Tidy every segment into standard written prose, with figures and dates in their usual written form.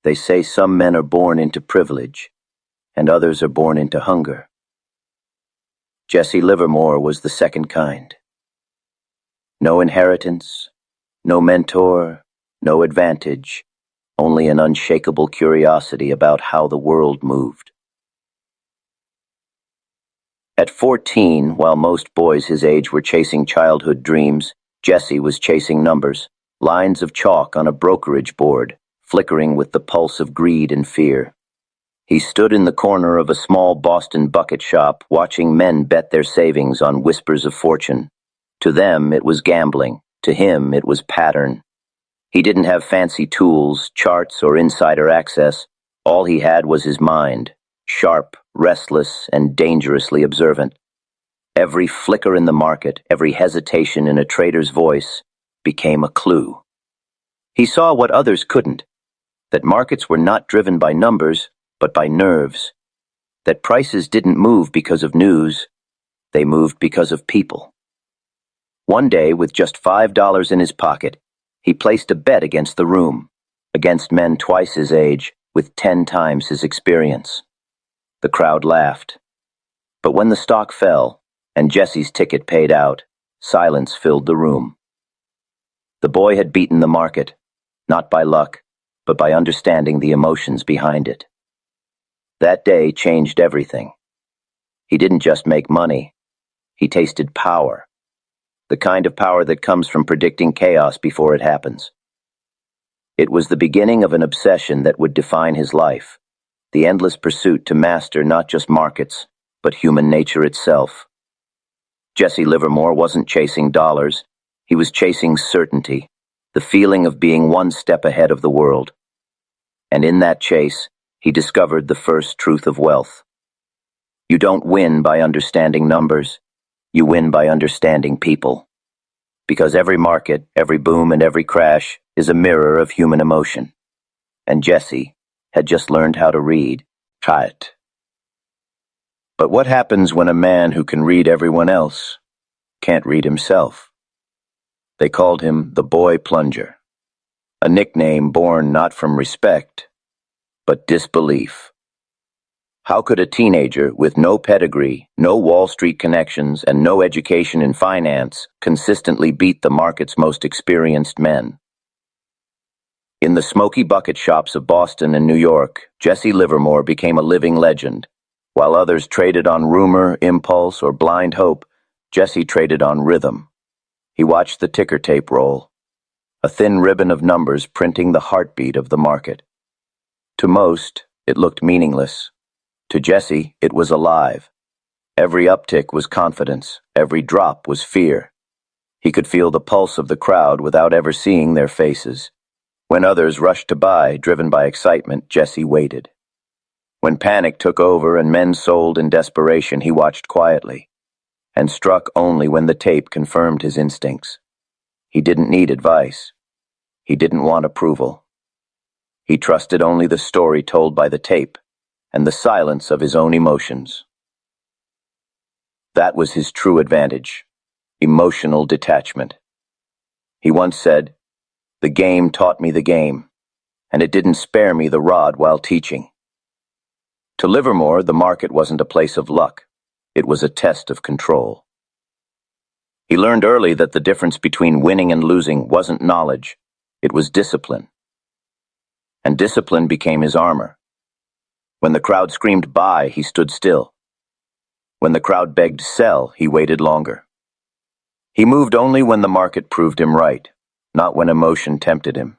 They say some men are born into privilege, and others are born into hunger. Jesse Livermore was the second kind. No inheritance, no mentor, no advantage, only an unshakable curiosity about how the world moved. At 14, while most boys his age were chasing childhood dreams, Jesse was chasing numbers, lines of chalk on a brokerage board, flickering with the pulse of greed and fear. He stood in the corner of a small Boston bucket shop, watching men bet their savings on whispers of fortune. To them, it was gambling. To him, it was pattern. He didn't have fancy tools, charts, or insider access. All he had was his mind, sharp, restless, and dangerously observant. Every flicker in the market, every hesitation in a trader's voice, became a clue. He saw what others couldn't, that markets were not driven by numbers, but by nerves, that prices didn't move because of news, they moved because of people. One day, with just $5 in his pocket, he placed a bet against the room, against men twice his age, with 10 times his experience. The crowd laughed. But when the stock fell, and Jesse's ticket paid out, silence filled the room. The boy had beaten the market, not by luck, but by understanding the emotions behind it. That day changed everything. He didn't just make money, he tasted power. The kind of power that comes from predicting chaos before it happens. It was the beginning of an obsession that would define his life, the endless pursuit to master not just markets, but human nature itself. Jesse Livermore wasn't chasing dollars, he was chasing certainty, the feeling of being one step ahead of the world. And in that chase, he discovered the first truth of wealth. You don't win by understanding numbers, you win by understanding people. Because every market, every boom, and every crash is a mirror of human emotion. And Jesse had just learned how to read. Try it. But what happens when a man who can read everyone else can't read himself? They called him the Boy Plunger, a nickname born not from respect, but disbelief. How could a teenager with no pedigree, no Wall Street connections, and no education in finance consistently beat the market's most experienced men? In the smoky bucket shops of Boston and New York, Jesse Livermore became a living legend. While others traded on rumor, impulse, or blind hope, Jesse traded on rhythm. He watched the ticker tape roll, a thin ribbon of numbers printing the heartbeat of the market. To most, it looked meaningless. To Jesse, it was alive. Every uptick was confidence, every drop was fear. He could feel the pulse of the crowd without ever seeing their faces. When others rushed to buy, driven by excitement, Jesse waited. When panic took over and men sold in desperation, he watched quietly, and struck only when the tape confirmed his instincts. He didn't need advice. He didn't want approval. He trusted only the story told by the tape, and the silence of his own emotions. That was his true advantage, emotional detachment. He once said, "The game taught me the game, and it didn't spare me the rod while teaching." To Livermore, the market wasn't a place of luck. It was a test of control. He learned early that the difference between winning and losing wasn't knowledge, it was discipline. And discipline became his armor. When the crowd screamed buy, he stood still. When the crowd begged sell, he waited longer. He moved only when the market proved him right, not when emotion tempted him.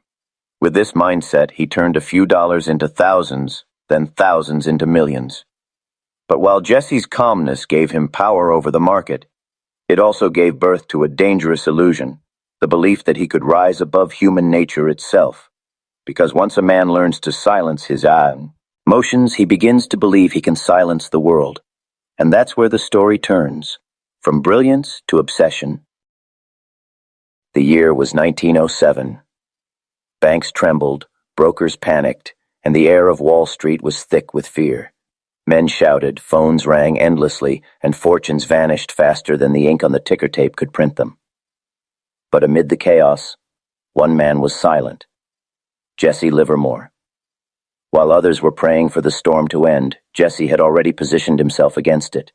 With this mindset, he turned a few dollars into thousands, then thousands into millions. But while Jesse's calmness gave him power over the market, it also gave birth to a dangerous illusion, the belief that he could rise above human nature itself. Because once a man learns to silence his emotions, he begins to believe he can silence the world. And that's where the story turns, from brilliance to obsession. The year was 1907. Banks trembled, brokers panicked, and the air of Wall Street was thick with fear. Men shouted, phones rang endlessly, and fortunes vanished faster than the ink on the ticker tape could print them. But amid the chaos, one man was silent. Jesse Livermore. While others were praying for the storm to end, Jesse had already positioned himself against it.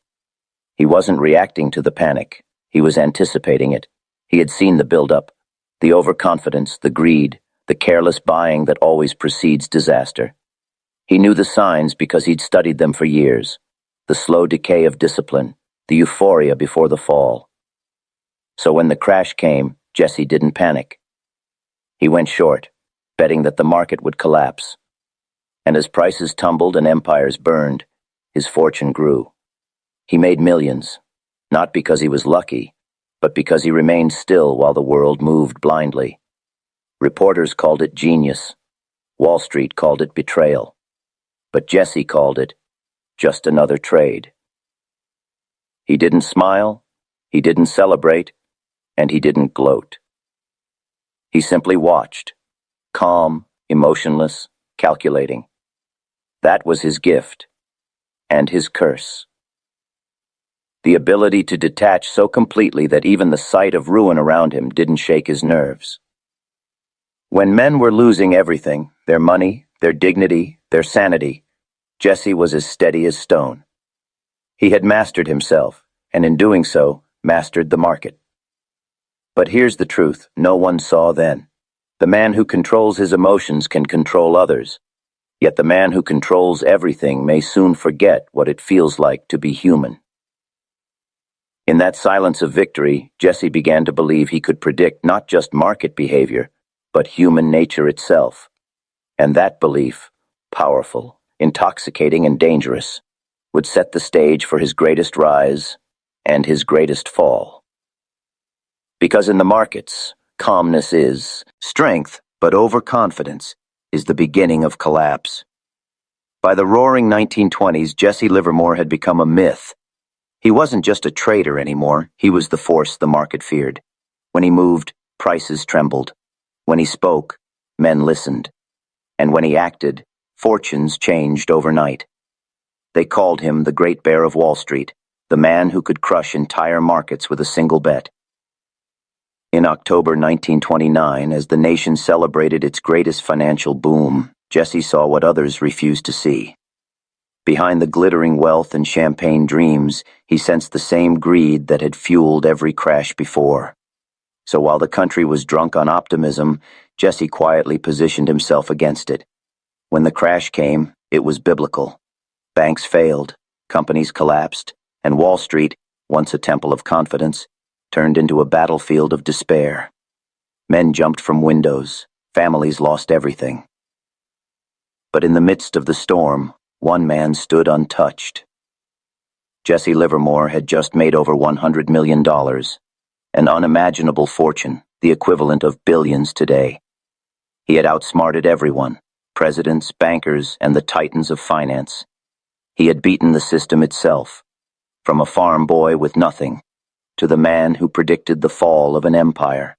He wasn't reacting to the panic. He was anticipating it. He had seen the buildup, the overconfidence, the greed, the careless buying that always precedes disaster. He knew the signs because he'd studied them for years. The slow decay of discipline, the euphoria before the fall. So when the crash came, Jesse didn't panic. He went short, betting that the market would collapse. And as prices tumbled and empires burned, his fortune grew. He made millions, not because he was lucky, but because he remained still while the world moved blindly. Reporters called it genius. Wall Street called it betrayal. But Jesse called it just another trade. He didn't smile, he didn't celebrate, and he didn't gloat. He simply watched, calm, emotionless, calculating. That was his gift, and his curse. The ability to detach so completely that even the sight of ruin around him didn't shake his nerves. When men were losing everything, their money, their dignity, their sanity, Jesse was as steady as stone. He had mastered himself, and in doing so, mastered the market. But here's the truth no one saw then. The man who controls his emotions can control others, yet the man who controls everything may soon forget what it feels like to be human. In that silence of victory, Jesse began to believe he could predict not just market behavior, but human nature itself. And that belief, powerful, intoxicating, and dangerous, would set the stage for his greatest rise and his greatest fall. Because in the markets, calmness is strength, but overconfidence is the beginning of collapse. By the roaring 1920s, Jesse Livermore had become a myth. He wasn't just a trader anymore, he was the force the market feared. When he moved, prices trembled. When he spoke, men listened. And when he acted, fortunes changed overnight. They called him the Great Bear of Wall Street, the man who could crush entire markets with a single bet. In October 1929, as the nation celebrated its greatest financial boom, Jesse saw what others refused to see. Behind the glittering wealth and champagne dreams, he sensed the same greed that had fueled every crash before. So while the country was drunk on optimism, Jesse quietly positioned himself against it. When the crash came, it was biblical. Banks failed, companies collapsed, and Wall Street, once a temple of confidence, turned into a battlefield of despair. Men jumped from windows, families lost everything. But in the midst of the storm, one man stood untouched. Jesse Livermore had just made over $100 million, an unimaginable fortune, the equivalent of billions today. He had outsmarted everyone, presidents, bankers, and the titans of finance. He had beaten the system itself, from a farm boy with nothing to the man who predicted the fall of an empire.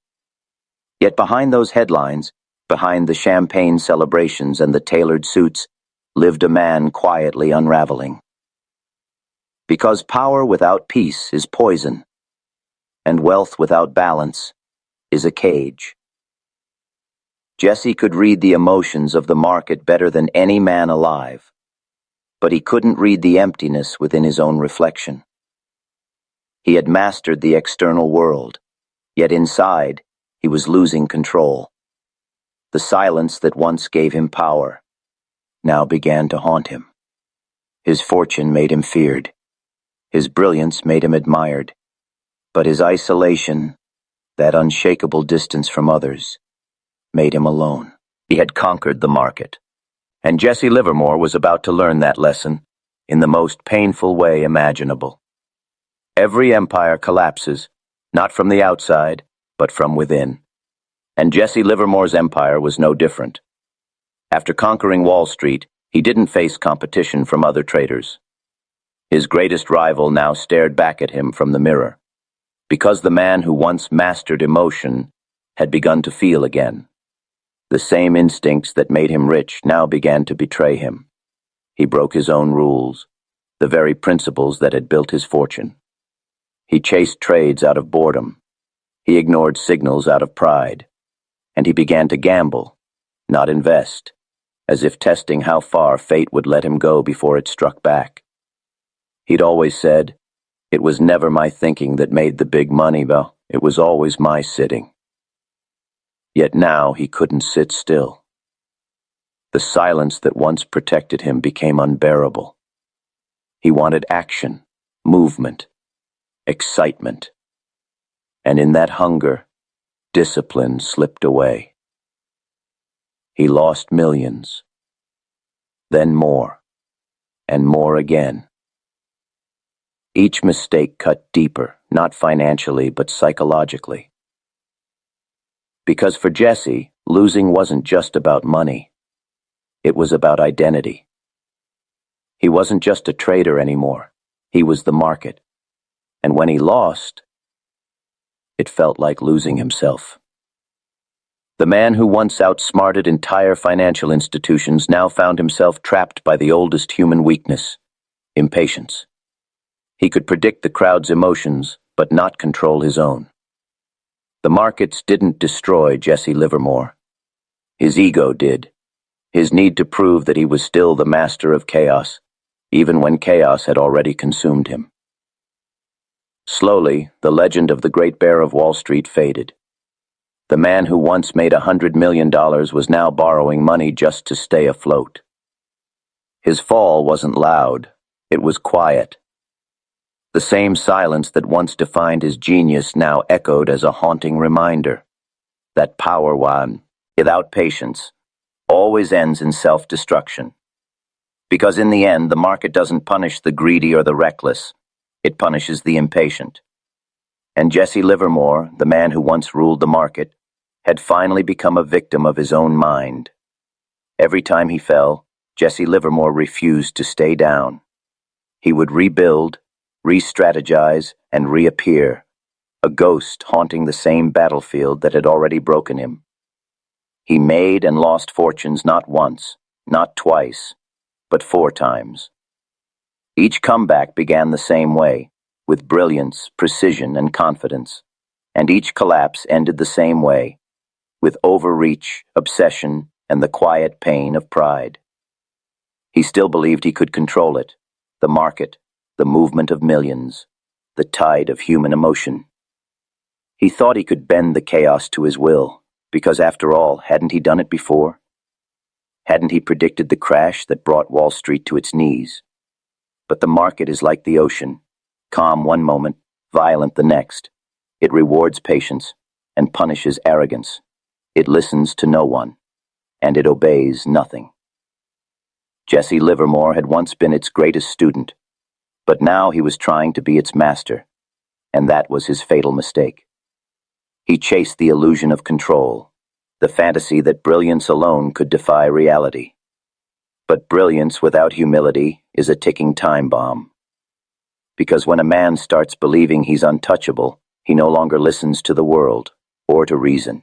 Yet behind those headlines, behind the champagne celebrations and the tailored suits, lived a man quietly unraveling. Because power without peace is poison, and wealth without balance is a cage. Jesse could read the emotions of the market better than any man alive, but he couldn't read the emptiness within his own reflection. He had mastered the external world, yet inside he was losing control. The silence that once gave him power now began to haunt him. His fortune made him feared. His brilliance made him admired. But his isolation, that unshakable distance from others, made him alone. He had conquered the market, and Jesse Livermore was about to learn that lesson in the most painful way imaginable. Every empire collapses, not from the outside, but from within. And Jesse Livermore's empire was no different. After conquering Wall Street, he didn't face competition from other traders. His greatest rival now stared back at him from the mirror, because the man who once mastered emotion had begun to feel again. The same instincts that made him rich now began to betray him. He broke his own rules, the very principles that had built his fortune. He chased trades out of boredom. He ignored signals out of pride. And he began to gamble, not invest. as if testing how far fate would let him go before it struck back. He'd always said, "It was never my thinking that made the big money, though. It was always my sitting." Yet now he couldn't sit still. The silence that once protected him became unbearable. He wanted action, movement, excitement. And in that hunger, discipline slipped away. He lost millions, then more, and more again. Each mistake cut deeper, not financially, but psychologically. Because for Jesse, losing wasn't just about money. It was about identity. He wasn't just a trader anymore. He was the market. And when he lost, it felt like losing himself. The man who once outsmarted entire financial institutions now found himself trapped by the oldest human weakness, impatience. He could predict the crowd's emotions, but not control his own. The markets didn't destroy Jesse Livermore. His ego did. His need to prove that he was still the master of chaos, even when chaos had already consumed him. Slowly, the legend of the Great Bear of Wall Street faded. The man who once made $100 million was now borrowing money just to stay afloat. His fall wasn't loud. It was quiet. The same silence that once defined his genius now echoed as a haunting reminder that power, without patience, always ends in self-destruction. Because in the end, the market doesn't punish the greedy or the reckless. It punishes the impatient. And Jesse Livermore, the man who once ruled the market, had finally become a victim of his own mind. Every time he fell, Jesse Livermore refused to stay down. He would rebuild, re-strategize, and reappear, a ghost haunting the same battlefield that had already broken him. He made and lost fortunes not once, not twice, but 4 times. Each comeback began the same way, with brilliance, precision, and confidence, and each collapse ended the same way, with overreach, obsession, and the quiet pain of pride. He still believed he could control it, the market, the movement of millions, the tide of human emotion. He thought he could bend the chaos to his will, because after all, hadn't he done it before? Hadn't he predicted the crash that brought Wall Street to its knees? But the market is like the ocean, calm one moment, violent the next. It rewards patience and punishes arrogance. It listens to no one, and it obeys nothing. Jesse Livermore had once been its greatest student, but now he was trying to be its master, and that was his fatal mistake. He chased the illusion of control, the fantasy that brilliance alone could defy reality. But brilliance without humility is a ticking time bomb. Because when a man starts believing he's untouchable, he no longer listens to the world or to reason.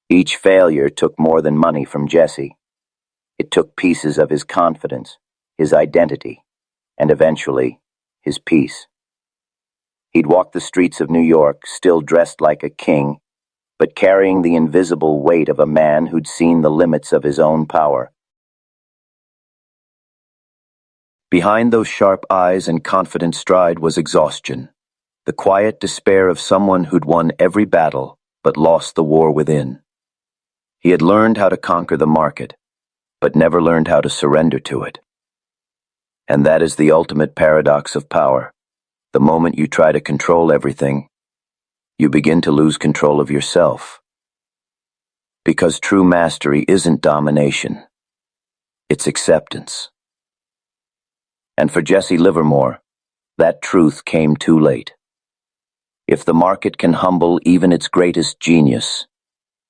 Each failure took more than money from Jesse. It took pieces of his confidence, his identity, and eventually, his peace. He'd walk the streets of New York, still dressed like a king, but carrying the invisible weight of a man who'd seen the limits of his own power. Behind those sharp eyes and confident stride was exhaustion, the quiet despair of someone who'd won every battle but lost the war within. He had learned how to conquer the market, but never learned how to surrender to it. And that is the ultimate paradox of power. The moment you try to control everything, you begin to lose control of yourself. Because true mastery isn't domination, it's acceptance. And for Jesse Livermore, that truth came too late. If the market can humble even its greatest genius,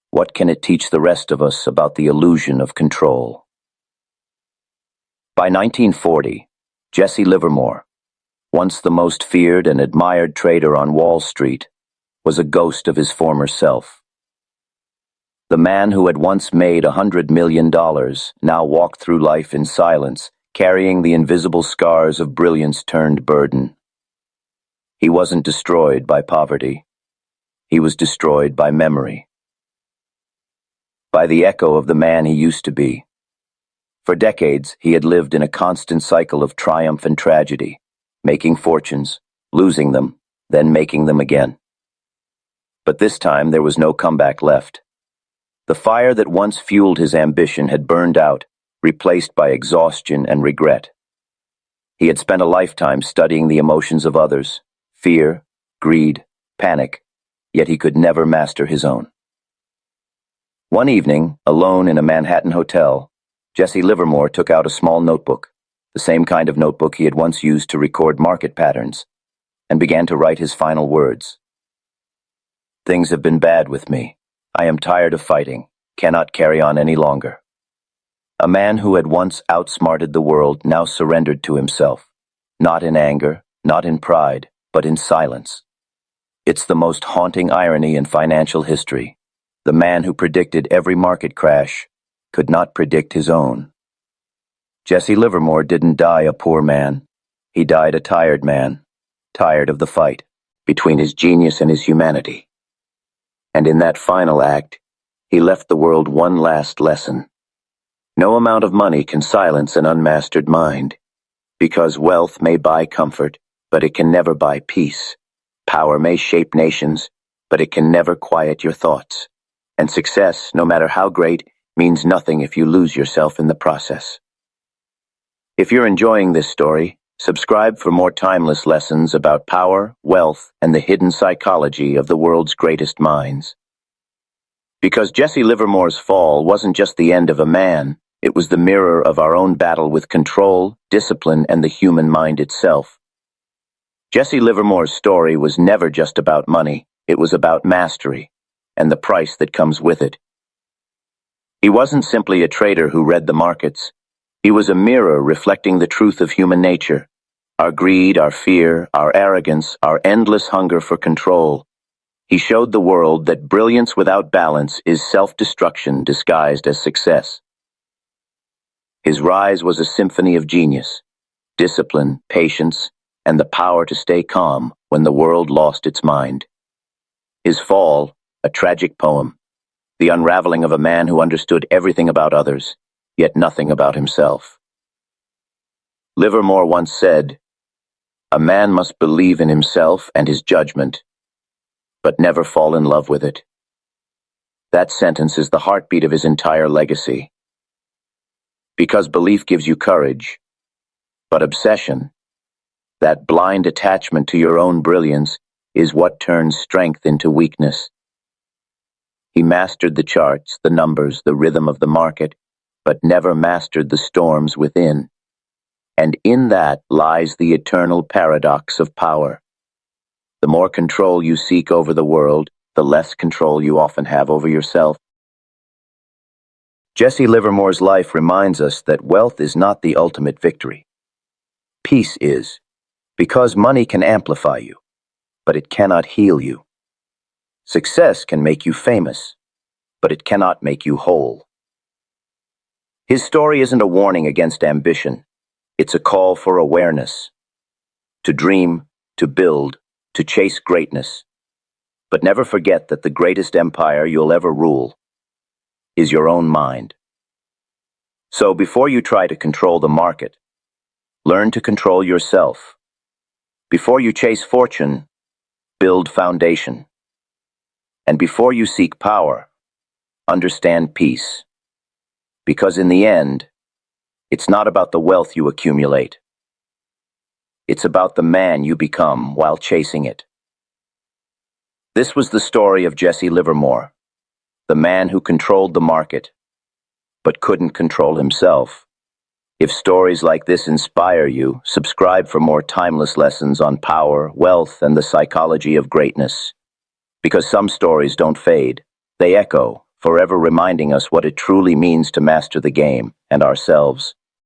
what can it teach the rest of us about the illusion of control? By 1940, Jesse Livermore, once the most feared and admired trader on Wall Street, was a ghost of his former self. The man who had once made $100 million now walked through life in silence, carrying the invisible scars of brilliance turned burden. He wasn't destroyed by poverty. He was destroyed by memory. By the echo of the man he used to be, For decades, he had lived in a constant cycle of triumph and tragedy, making fortunes, losing them, then making them again. But this time there was no comeback left. The fire that once fueled his ambition had burned out, replaced by exhaustion and regret. He had spent a lifetime studying the emotions of others, fear, greed, panic, yet he could never master his own. One evening, alone in a Manhattan hotel, Jesse Livermore took out a small notebook, the same kind of notebook he had once used to record market patterns, and began to write his final words. "Things have been bad with me. I am tired of fighting, cannot carry on any longer." A man who had once outsmarted the world now surrendered to himself, not in anger, not in pride, but in silence. It's the most haunting irony in financial history. The man who predicted every market crash could not predict his own. Jesse Livermore didn't die a poor man. He died a tired man, tired of the fight between his genius and his humanity. And in that final act, he left the world one last lesson. No amount of money can silence an unmastered mind, because wealth may buy comfort, but it can never buy peace. Power may shape nations, but it can never quiet your thoughts. And success, no matter how great, means nothing if you lose yourself in the process. If you're enjoying this story, subscribe for more timeless lessons about power, wealth, and the hidden psychology of the world's greatest minds. Because Jesse Livermore's fall wasn't just the end of a man, it was the mirror of our own battle with control, discipline, and the human mind itself. Jesse Livermore's story was never just about money, it was about mastery, and the price that comes with it. He wasn't simply a trader who read the markets. He was a mirror reflecting the truth of human nature, our greed, our fear, our arrogance, our endless hunger for control. He showed the world that brilliance without balance is self-destruction disguised as success. His rise was a symphony of genius, discipline, patience, and the power to stay calm when the world lost its mind. His fall, a tragic poem, the unraveling of a man who understood everything about others, yet nothing about himself. Livermore once said, "A man must believe in himself and his judgment, but never fall in love with it." That sentence is the heartbeat of his entire legacy. Because belief gives you courage, but obsession, that blind attachment to your own brilliance, is what turns strength into weakness. He mastered the charts, the numbers, the rhythm of the market, but never mastered the storms within. And in that lies the eternal paradox of power. The more control you seek over the world, the less control you often have over yourself. Jesse Livermore's life reminds us that wealth is not the ultimate victory. Peace is, because money can amplify you, but it cannot heal you. Success can make you famous, but it cannot make you whole. His story isn't a warning against ambition. It's a call for awareness. To dream, to build, to chase greatness. But never forget that the greatest empire you'll ever rule is your own mind. So before you try to control the market, learn to control yourself. Before you chase fortune, build foundation. And before you seek power, understand peace. Because in the end, it's not about the wealth you accumulate. It's about the man you become while chasing it. This was the story of Jesse Livermore, the man who controlled the market, but couldn't control himself. If stories like this inspire you, subscribe for more timeless lessons on power, wealth, and the psychology of greatness. Because some stories don't fade, they echo, forever reminding us what it truly means to master the game and ourselves.